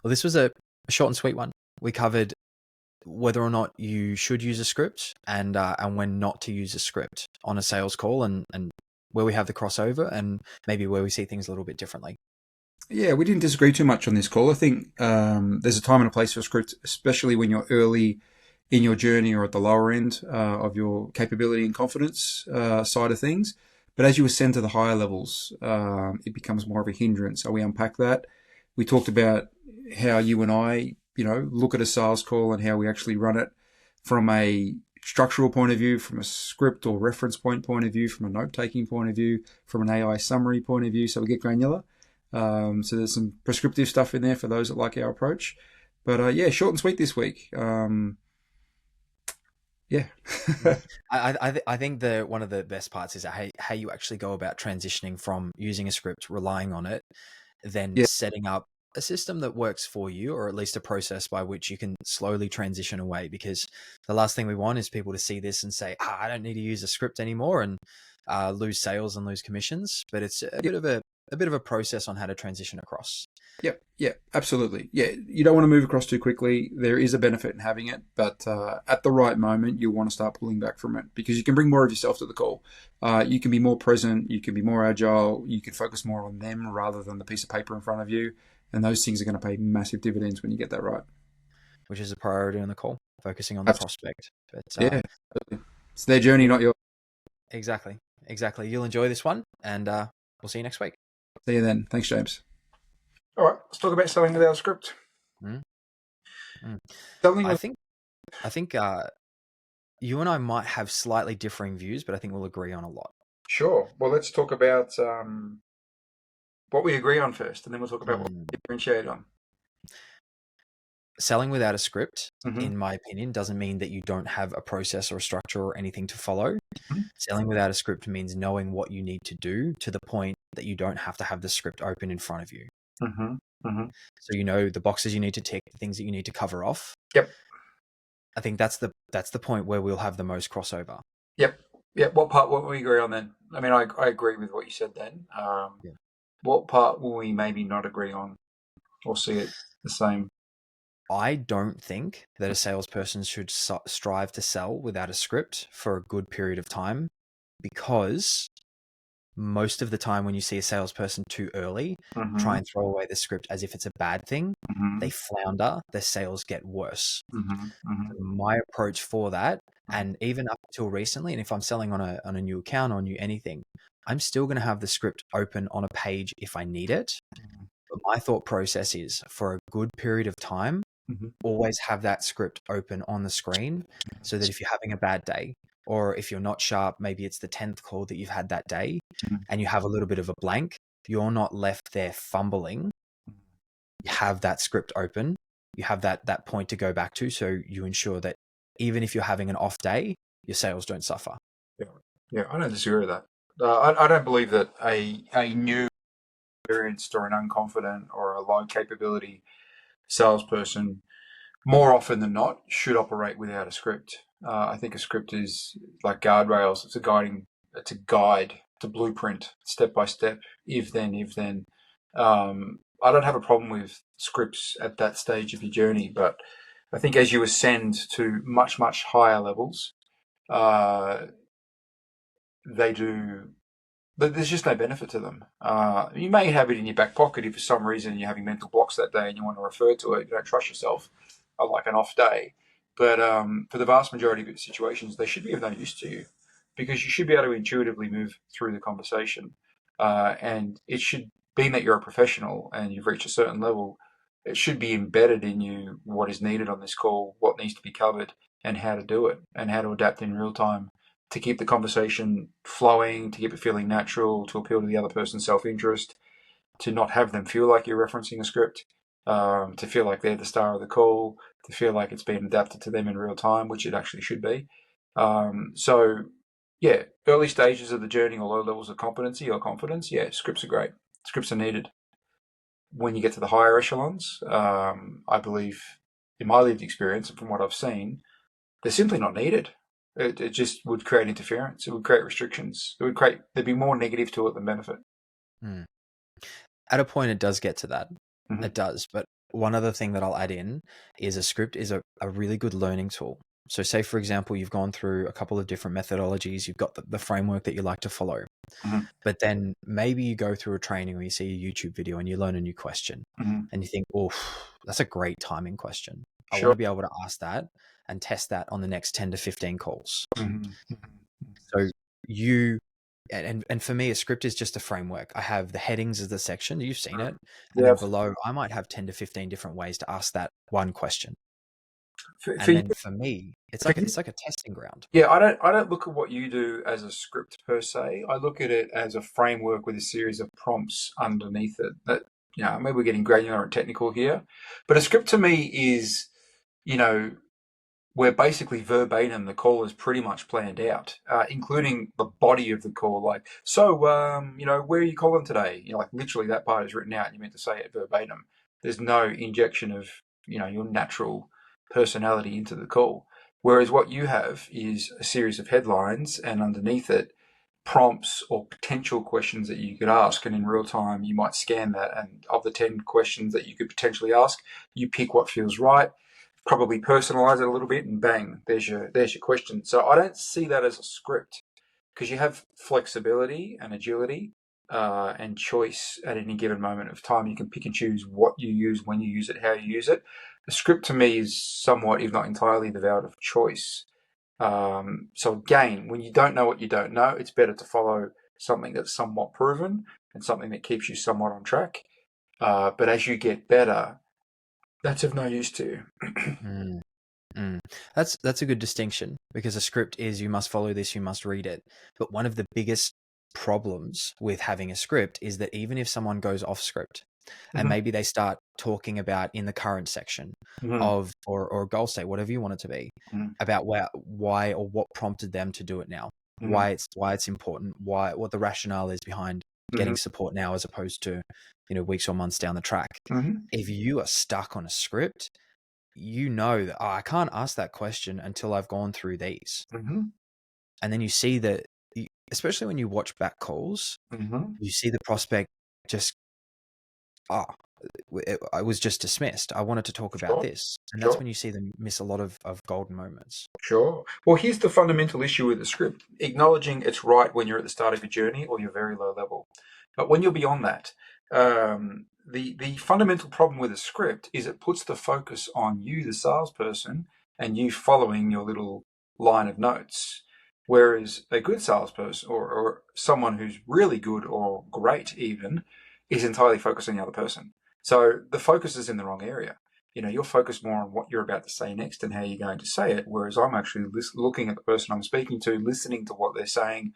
Well, this was a short and sweet one. We covered whether or not you should use a script and when not to use a script on a sales call, and where we have the crossover and maybe where we see things a little bit differently. Yeah, we didn't disagree too much on this call. I think there's a time and a place for a script, especially when you're early in your journey or at the lower end of your capability and confidence side of things. But as you ascend to the higher levels, it becomes more of a hindrance. So we unpack that. We talked about how you and I, look at a sales call and how we actually run it from a structural point of view, from a script or reference point of view, from a note-taking point of view, from an AI summary point of view. So we get granular. So there's some prescriptive stuff in there for those that like our approach. But yeah, short and sweet this week. Yeah. I think one of the best parts is how you actually go about transitioning from using a script, relying on it, then Yeah. setting up a system that works for you, or at least a process by which you can slowly transition away. Because the last thing we want is people to see this and say, I don't need to use a script anymore, and lose sales and lose commissions. But it's a bit of a process on how to transition across. Yep. Yeah, absolutely. Yeah, you don't want to move across too quickly. There is a benefit in having it, but at the right moment, you'll want to start pulling back from it, because you can bring more of yourself to the call. You can be more present. You can be more agile. You can focus more on them rather than the piece of paper in front of you. And those things are going to pay massive dividends when you get that right. Which is a priority on the call, focusing on the prospect. But, yeah, it's their journey, not yours. Exactly. You'll enjoy this one, and we'll see you next week. See you then. Thanks, James. All right, let's talk about selling without a script. I think you and I might have slightly differing views, but I think we'll agree on a lot. Sure. Well, let's talk about what we agree on first, and then we'll talk about what we differentiate on. Selling without a script, in my opinion, doesn't mean that you don't have a process or a structure or anything to follow. Selling without a script means knowing what you need to do to the point that you don't have to have the script open in front of you. So you know the boxes you need to tick, the things that you need to cover off. Yep. I think that's the point where we'll have the most crossover. Yep. What part will we agree on then? I mean, I agree with what you said then. What part will we maybe not agree on or see it the same? I don't think that a salesperson should strive to sell without a script for a good period of time, because most of the time when you see a salesperson too early try and throw away the script as if it's a bad thing, they flounder, their sales get worse. My approach for that, and even up until recently, and if I'm selling on a new account or new anything, I'm still going to have the script open on a page if I need it. But my thought process is, for a good period of time, always have that script open on the screen, so that if you're having a bad day, or if you're not sharp, maybe it's the 10th call that you've had that day, and you have a little bit of a blank, you're not left there fumbling. You have that script open. You have that point to go back to, so you ensure that even if you're having an off day, your sales don't suffer. Yeah, I don't disagree with that. I don't believe that a new, experienced, or an unconfident, or a low capability salesperson, more often than not, should operate without a script. I think a script is like guardrails. It's a guide, it's a blueprint, step by step, if then. I don't have a problem with scripts at that stage of your journey, but I think as you ascend to much, much higher levels, there's just no benefit to them. You may have it in your back pocket if for some reason you're having mental blocks that day and you want to refer to it. You don't trust yourself, like an off day. But for the vast majority of situations, they should be of no use to you, because you should be able to intuitively move through the conversation. And it should, being that you're a professional and you've reached a certain level, it should be embedded in you what is needed on this call, what needs to be covered, and how to do it, and how to adapt in real time to keep the conversation flowing, to keep it feeling natural, to appeal to the other person's self-interest, to not have them feel like you're referencing a script, to feel like they're the star of the call, to feel like it's been adapted to them in real time, which it actually should be. So, yeah, early stages of the journey or low levels of competency or confidence, yeah, scripts are great. Scripts are needed. When you get to the higher echelons, I believe, in my lived experience and from what I've seen, they're simply not needed. It just would create interference. It would create restrictions. There'd be more negative to it than benefit. At a point, it does get to that. It does. But one other thing that I'll add in is a script is a really good learning tool. So say, for example, you've gone through a couple of different methodologies, you've got the framework that you like to follow, Mhm. but then maybe you go through a training or you see a YouTube video and you learn a new question Mhm. and you think, oh, that's a great timing question. I want Sure. to be able to ask that and test that on the next 10 to 15 calls. Mhm. Mhm. So you, and for me, a script is just a framework. I have the headings as the section, you've seen it. And Yeah. then below, I might have 10 to 15 different ways to ask that one question. For And you, then for me, for you, it's like a testing ground. yeah, I don't look at what you do as a script per se. I look at it as a framework with a series of prompts underneath it. That, maybe we're getting granular and technical here, but a script to me is, you know, where basically verbatim the call is pretty much planned out, including the body of the call. Like, so, where are you calling today? Like literally that part is written out and you meant to say it verbatim. There's no injection of, your natural personality into the call. Whereas what you have is a series of headlines and underneath it, prompts or potential questions that you could ask. And in real time, you might scan that. And of the 10 questions that you could potentially ask, you pick what feels right, probably personalize it a little bit, and bang, there's your question. So I don't see that as a script because you have flexibility and agility and choice at any given moment of time. You can pick and choose what you use, when you use it, how you use it. A script to me is somewhat, if not entirely, devoid of choice. So again, when you don't know what you don't know, it's better to follow something that's somewhat proven and something that keeps you somewhat on track. But as you get better, that's of no use to you. Mm, mm. That's a good distinction because a script is you must follow this, you must read it. But one of the biggest problems with having a script is that even if someone goes off script and Mhm. maybe they start talking about in the current section Mhm. of or goal state, whatever you want it to be, Mhm. about why or what prompted them to do it now, Mhm. why it's important, what the rationale is behind getting Mhm. support now as opposed to weeks or months down the track. Mhm. If you are stuck on a script, you know that, oh, I can't ask that question until I've gone through these. Mhm. And then you see that, especially when you watch back calls, Mhm. you see the prospect just, oh, I was just dismissed. I wanted to talk about Sure. this. And that's Sure. when you see them miss a lot of golden moments. Sure. Well, here's the fundamental issue with the script: acknowledging it's right when you're at the start of your journey or you're very low level. But when you're beyond that, the fundamental problem with a script is it puts the focus on you, the salesperson, and you following your little line of notes. Whereas a good salesperson or someone who's really good or great even is entirely focused on the other person. So the focus is in the wrong area. You're focused more on what you're about to say next and how you're going to say it. Whereas I'm actually looking at the person I'm speaking to, listening to what they're saying,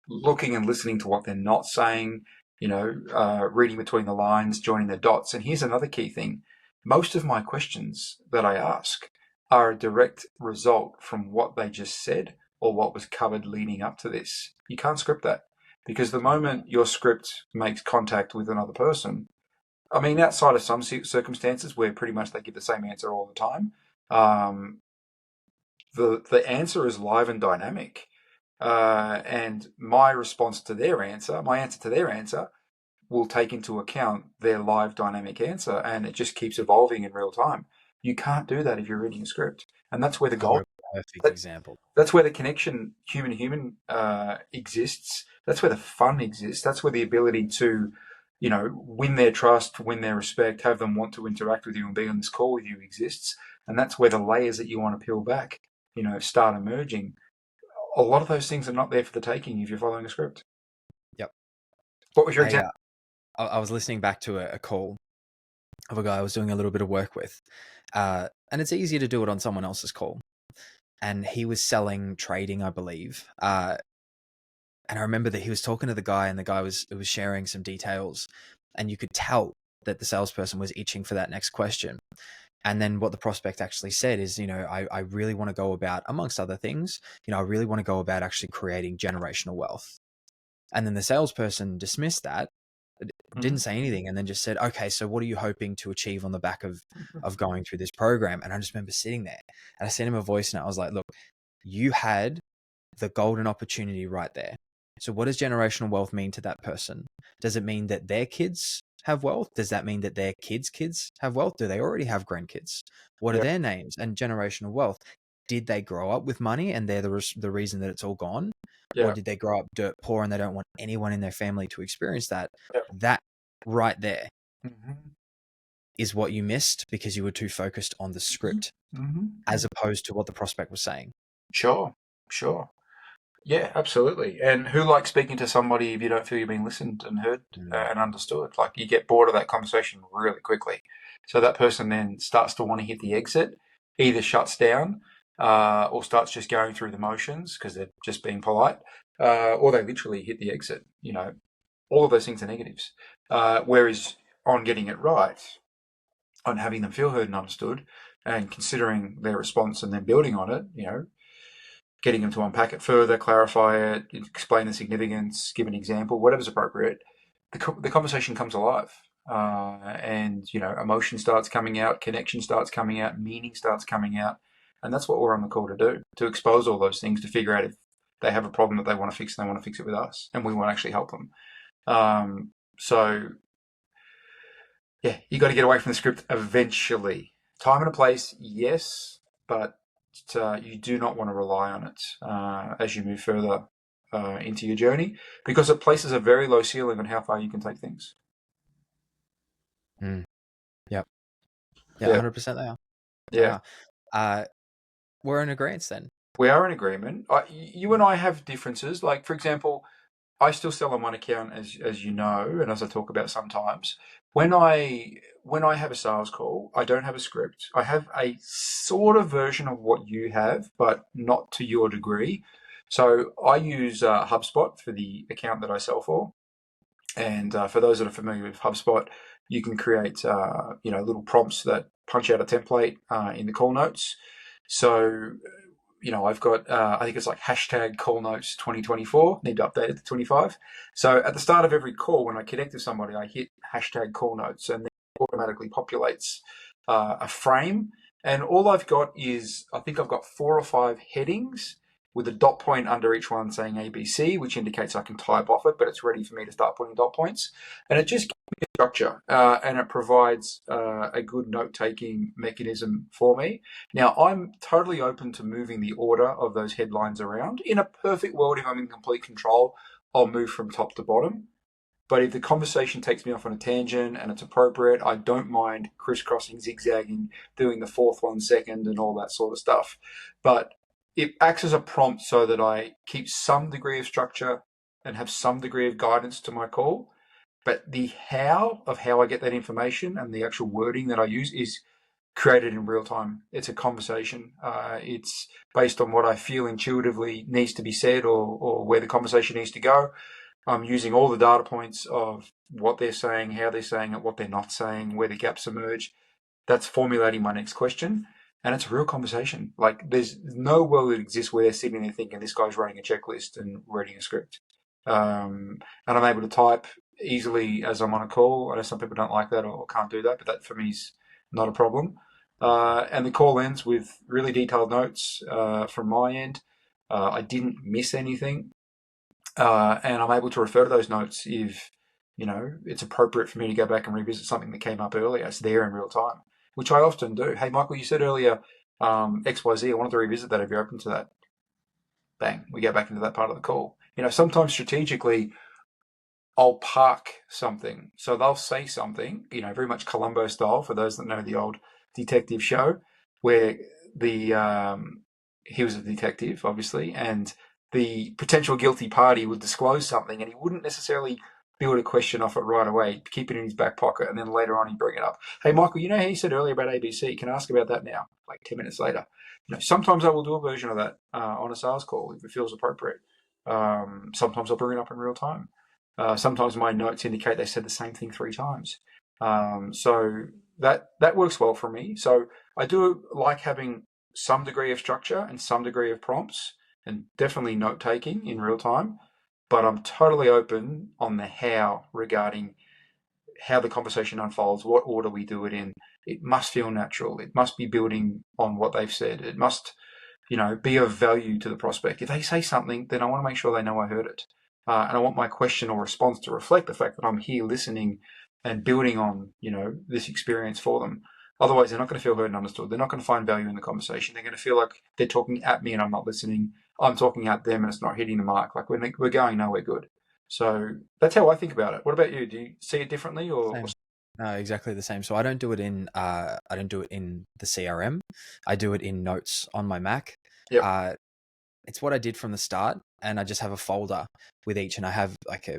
looking and listening to what they're not saying, reading between the lines, joining the dots. And here's another key thing. Most of my questions that I ask are a direct result from what they just said or what was covered leading up to this. You can't script that because the moment your script makes contact with another person, I mean, outside of some circumstances where pretty much they give the same answer all the time, um, the answer is live and dynamic. And my answer to their answer, will take into account their live dynamic answer, and it just keeps evolving in real time. You can't do that if you're reading a script, and that's where the Oh, goal. perfect That, example. that's where the connection, human to human, exists. That's where the fun exists. That's where the ability to, win their trust, win their respect, have them want to interact with you and be on this call with you exists. And that's where the layers that you want to peel back, start emerging. A lot of those things are not there for the taking if you're following a script. Yep. What was your I, example? uh, I was listening back to a call of a guy I was doing a little bit of work with. And it's easier to do it on someone else's call. And he was selling trading, I believe. And I remember that he was talking to the guy, and the guy was sharing some details, and you could tell that the salesperson was itching for that next question. And then what the prospect actually said is, I really want to go about, amongst other things, I really want to go about actually creating generational wealth. And then the salesperson dismissed that, Mhm. didn't say anything, and then just said, okay, so what are you hoping to achieve on the back of going through this program? And I just remember sitting there and I sent him a voice note. I was like, look, you had the golden opportunity right there. So what does generational wealth mean to that person? Does it mean that their kids have wealth? Does that mean that their kids have wealth? Do they already have grandkids? What are Yeah. their names and generational wealth? Did they grow up with money and they're the reason that it's all gone? Or Yeah. did they grow up dirt poor and they don't want anyone in their family to experience that? Yeah. That right there Mm-hmm. is what you missed because you were too focused on the script Mm-hmm. as opposed to what the prospect was saying. Sure. Sure. Yeah, absolutely. And who likes speaking to somebody if you don't feel you're being listened and heard and understood? Like, you get bored of that conversation really quickly. So that person then starts to want to hit the exit, either shuts down or starts just going through the motions because they're just being polite, or they literally hit the exit. All of those things are negatives. Whereas on getting it right, on having them feel heard and understood, and considering their response and then building on it, getting them to unpack it further, clarify it, explain the significance, give an example, whatever's appropriate, the conversation comes alive. And emotion starts coming out, connection starts coming out, meaning starts coming out. And that's what we're on the call to do, to expose all those things, to figure out if they have a problem that they want to fix and they want to fix it with us. And we want to actually help them. So, yeah, you got to get away from the script eventually. Time and a place, yes, but you do not want to rely on it as you move further into your journey, because it places a very low ceiling on how far you can take things. Mm. Yep. Yeah, Yeah, 100% they are. They yeah. are. We're in agreement then. We are in agreement. You and I have differences. Like, for example, I still sell on one account, as you know, and as I talk about sometimes. When I have a sales call, I don't have a script. I have a sort of version of what you have, but not to your degree. So I use HubSpot for the account that I sell for. And for those that are familiar with HubSpot, you can create little prompts that punch out a template in the call notes. So I've got, I think it's like hashtag call notes 2024, need to update it to 25. So at the start of every call, when I connect with somebody, I hit hashtag call notes and then it automatically populates a frame. And all I've got is, I think I've got 4 or 5 headings with a dot point under each one saying ABC, which indicates I can type off it, but it's ready for me to start putting dot points. And it just gives me a structure and it provides a good note-taking mechanism for me. Now, I'm totally open to moving the order of those headlines around. In a perfect world, if I'm in complete control, I'll move from top to bottom. But if the conversation takes me off on a tangent and it's appropriate, I don't mind crisscrossing, zigzagging, doing the 4th one second and all that sort of stuff. But it acts as a prompt so that I keep some degree of structure and have some degree of guidance to my call. But the how of how I get that information and the actual wording that I use is created in real time. It's a conversation. It's based on what I feel intuitively needs to be said or where the conversation needs to go. I'm using all the data points of what they're saying, how they're saying it, what they're not saying, where the gaps emerge. That's formulating my next question. And it's a real conversation. Like, there's no world that exists where they're sitting there thinking this guy's running a checklist and reading a script. And I'm able to type easily as I'm on a call. I know some people don't like that or can't do that, but that for me is not a problem. And the call ends with really detailed notes from my end. I didn't miss anything. And I'm able to refer to those notes if, it's appropriate for me to go back and revisit something that came up earlier. It's there in real time, which I often do. Hey, Michael, you said earlier XYZ. I wanted to revisit that. If you're open to that, bang, we go back into that part of the call. Sometimes strategically, I'll park something. So they'll say something, very much Columbo style, for those that know the old detective show, where he was a detective, obviously, and the potential guilty party would disclose something and he wouldn't necessarily build a question off it right away, keep it in his back pocket, and then later on he'd bring it up. Hey, Michael, how you said earlier about ABC? Can I ask about that now? Like 10 minutes later. Sometimes I will do a version of that on a sales call if it feels appropriate. Sometimes I'll bring it up in real time. Sometimes my notes indicate they said the same thing 3 times. So that works well for me. So I do like having some degree of structure and some degree of prompts and definitely note taking in real time. But I'm totally open on the how regarding how the conversation unfolds, what order we do it in. It must feel natural. It must be building on what they've said. It must, be of value to the prospect. If they say something, then I want to make sure they know I heard it. And I want my question or response to reflect the fact that I'm here listening and building on, this experience for them. Otherwise, they're not going to feel heard and understood. They're not going to find value in the conversation. They're going to feel like they're talking at me and I'm not listening. I'm talking at them and it's not hitting the mark. Like we're going nowhere good. So that's how I think about it. What about you? Do you see it differently or? Same. No, exactly the same. So I don't do it in the CRM. I do it in notes on my Mac. Yep. It's what I did from the start, and I just have a folder with each, and I have like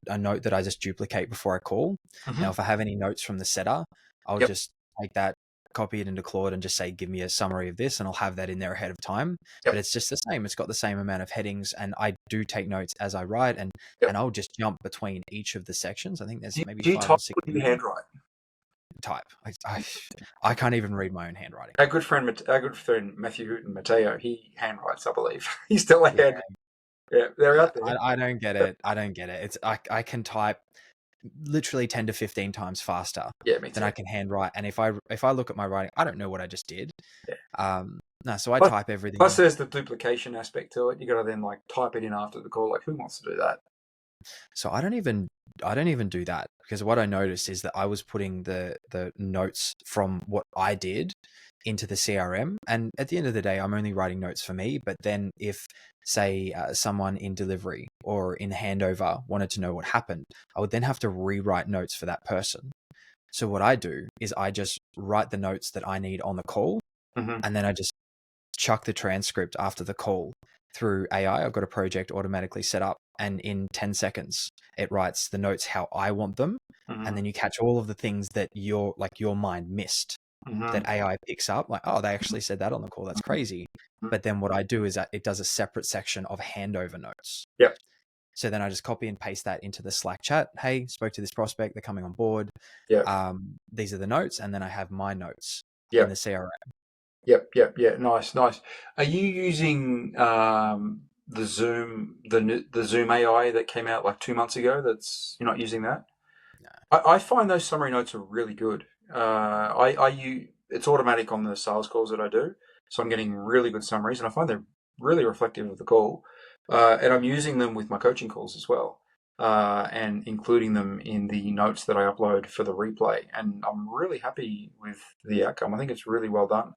a note that I just duplicate before I call. Mm-hmm. Now, if I have any notes from the setter, I'll Yep. just take that, copy it into Claude, and just say, give me a summary of this, and I'll have that in there ahead of time. Yep. But it's just the same. It's got the same amount of headings, and I do take notes as I write, and Yep. I'll just jump between each of the sections. I think there's maybe Do you 5 type or 6. or do you handwrite? Type. I can't even read my own handwriting. Our good friend Matthew Hooton Mateo, he handwrites, I believe. He's still a hand. Yeah, they're out there. I don't get it. It's I can type literally 10 to 15 times faster than I can handwrite. And if I look at my writing, I don't know what I just did. Yeah. No, so I type everything. Plus, there's the duplication aspect to it. You got to then like type it in after the call. Like, who wants to do that? So I don't even do that, because what I noticed is that I was putting the notes from what I did into the CRM, and at the end of the day, I'm only writing notes for me. But then if, say, someone in delivery or in handover wanted to know what happened, I would then have to rewrite notes for that person. So what I do is I just write the notes that I need on the call, and then I just chuck the transcript after the call through AI. I've got a project automatically set up, and in 10 seconds, it writes the notes how I want them. And then you catch all of the things that your mind missed, that AI picks up. Like, oh, they actually said that on the call. That's crazy. But then what I do is that it does a separate section of handover notes. Yep. So then I just copy and paste that into the Slack chat. Hey, spoke to this prospect. They're coming on board. Yep. These are the notes. And then I have my notes Yep. in the CRM. Yep. Yeah. Nice. Are you using the Zoom AI that came out like 2 months ago? You're not using that? No. I find those summary notes are really good. It's automatic on the sales calls that I do, so I'm getting really good summaries, and I find they're really reflective of the call. And I'm using them with my coaching calls as well, and including them in the notes that I upload for the replay. And I'm really happy with the outcome. I think it's really well done.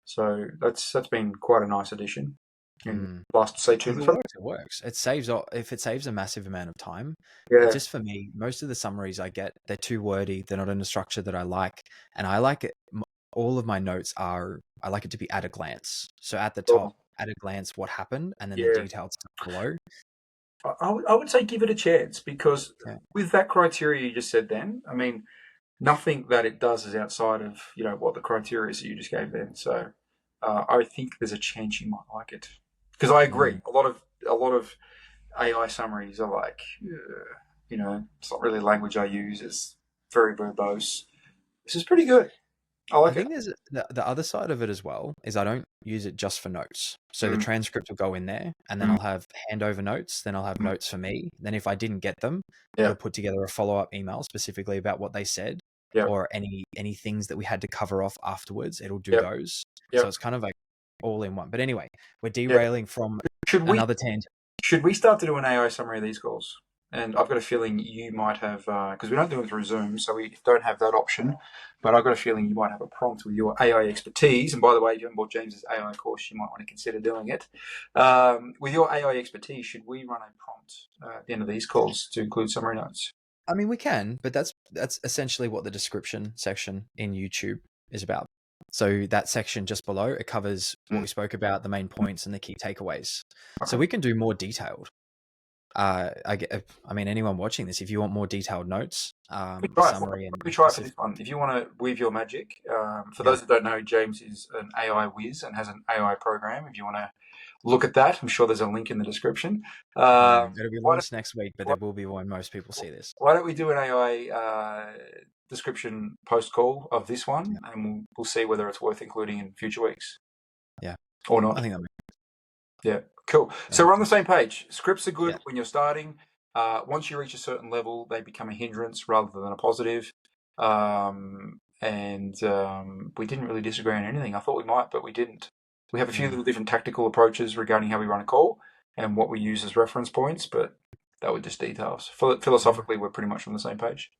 So that's been quite a nice addition in the last, say, 2 months. It works. It saves a massive amount of time. Yeah. Just for me, most of the summaries I get, they're too wordy. They're not in a structure that I like, and I like it. All of my notes I like it to be at a glance. So at the top, at a glance, what happened, and then the details below. I would say give it a chance, because with that criteria you just said then, I mean, nothing that it does is outside of what the criteria is that you just gave then. So I think there's a chance you might like it, because I agree. A lot of AI summaries are like, it's not really language I use. It's very verbose. This is pretty good. I think there's the other side of it as well is I don't use it just for notes. So the transcript will go in there, and then I'll have handover notes. Then I'll have notes for me. Then if I didn't get them, I'll put together a follow-up email specifically about what they said, or any things that we had to cover off afterwards. It'll do those. So it's kind of like all in one. But anyway, we're derailing from another tangent. Should we start to do an AI summary of these calls? And I've got a feeling you might have, because we don't do it through Zoom, so we don't have that option. But I've got a feeling you might have a prompt with your AI expertise. And by the way, if you haven't bought James's AI course, you might want to consider doing it. With your AI expertise, should we run a prompt at the end of these calls to include summary notes? I mean, we can, but that's essentially what the description section in YouTube is about. So that section just below, it covers what we spoke about, the main points and the key takeaways. Okay. So we can do more detailed. I mean, anyone watching this, if you want more detailed notes, summary, we try for this one. If you want to weave your magic, for those that don't know, James is an AI whiz and has an AI program. If you want to look at that, I'm sure there's a link in the description. It'll be launched next week, but it will be when most people see this. Why don't we do an AI description post call of this one, and we'll see whether it's worth including in future weeks. Yeah, or not. I think that makes sense. Yeah, cool. So we're on the same page. Scripts are good when you're starting. Once you reach a certain level, they become a hindrance rather than a positive. We didn't really disagree on anything. I thought we might, but we didn't. We have a few little different tactical approaches regarding how we run a call and what we use as reference points, but that were just details. Philosophically, we're pretty much on the same page.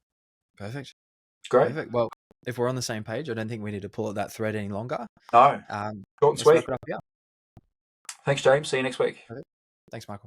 Perfect. It's great. Perfect. Well, if we're on the same page, I don't think we need to pull at that thread any longer. No. Short and Let's sweet. wrap it up here. Thanks, James. See you next week. Perfect. Thanks, Michael.